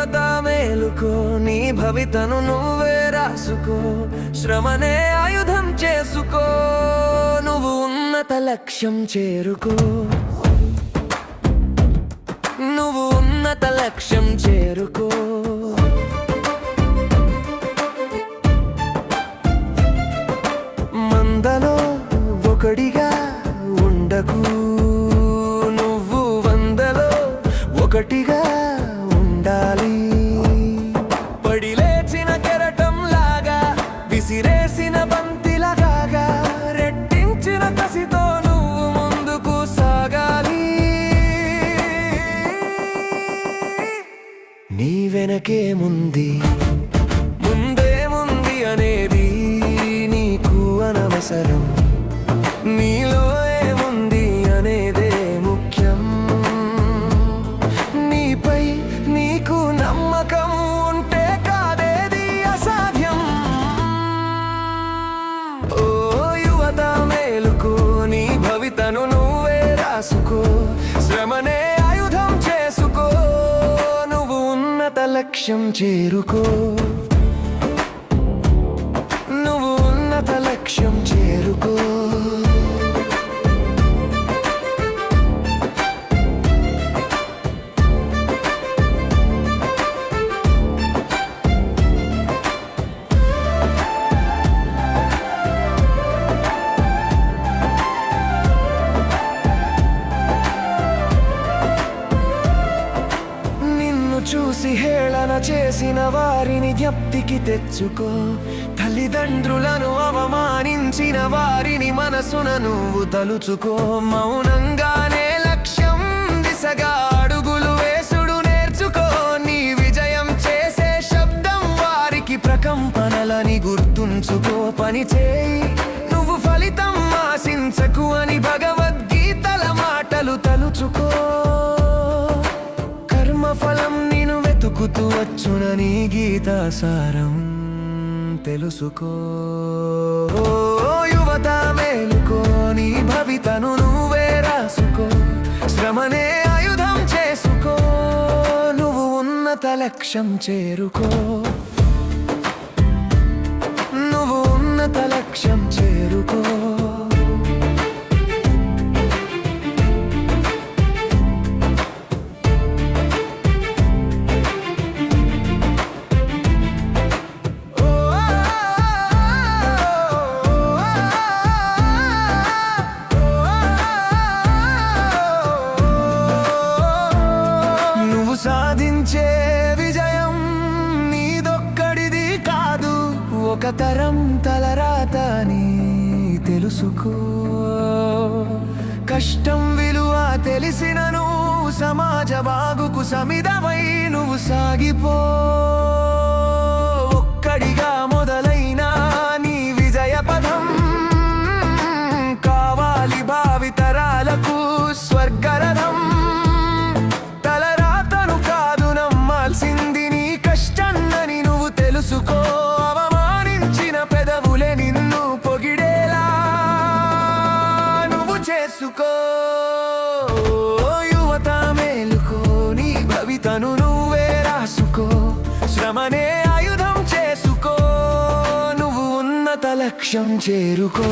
యువత మేలుకో, నీ భవితను నువ్వే రాసుకో, శ్రమనే ఆయుధం చేసుకో, నువ్వు ఉన్నత లక్ష్యం చేరుకో, నువ్వు ఉన్నత లక్ష్యం చేరుకో. మందలో ఒకడిగా ఉండకు, నువ్వు వందలో ఒకటిగా ఉండాలి. పడి లేచిన కెరటం లాగా, విసిరేసిన బంతిలాగా, రెట్టించిన కసితో నువ్వు ముందుకు సాగాలి. నీ వెనకేముంది, ముందేముంది అనేది నీకు అనవసరం, నీలో ఏముంది అనేదే ముఖ్యం. నీపై నీకు నమ్మకం ఉంటే కాదేది అసాధ్యం. ఓ యువత మేలుకో, నీ భవితను నువ్వే రాసుకో, శ్రమనే ఆయుధం చేసుకో, నువ్వు ఉన్నత లక్ష్యం చేరుకో, నువ్వు ఉన్నత లక్ష్యం చేరుకో. చూసి హేళన చేసిన వారిని జ్ఞప్తికి తెచ్చుకో, తల్లిదండ్రులను అవమానించిన వారిని మనసున నువ్వు తలుచుకో. మౌనంగానే లక్ష్యం దిశగా అడుగులు వేసుడు నేర్చుకో, నీ విజయం చేసే శబ్దం వారికి ప్రకంపనలని గుర్తుంచుకో. పని చేయి, నువ్వు ఫలితం ఆశించకు అని భగవద్గీతల మాటలు తలుచుకో. కర్మఫలం నేను వెతుకుతూ వచ్చునని గీతాసారం తెలుసుకో. యువత మేలుకో, నీ భవితను నువ్వే రాసుకో, శ్రమనే ఆయుధం చేసుకో, నువ్వు ఉన్నత లక్ష్యం చేరుకో, నువ్వు ఉన్నత లక్ష్యం చేరుకో. సాధించే విజయం నీదొక్కడిది కాదు, ఒక తరం తలరాతని తెలుసుకో. కష్టం విలువ తెలిసినను సమాజ బాగుకు సమిధమై నువ్వు సాగిపో. ఒక్కడిగా మొదలైన నీ విజయ పదం కావాలి భావితరాలకు స్వర్గరథం. అవమానించిన పెదవులే నిన్ను పొగిడేలా నువ్వు చేసుకో. యువత మేలుకో, నీ భవితను నువ్వే రాసుకో, శ్రమనే ఆయుధం చేసుకో, నువ్వు ఉన్నత లక్ష్యం చేరుకో.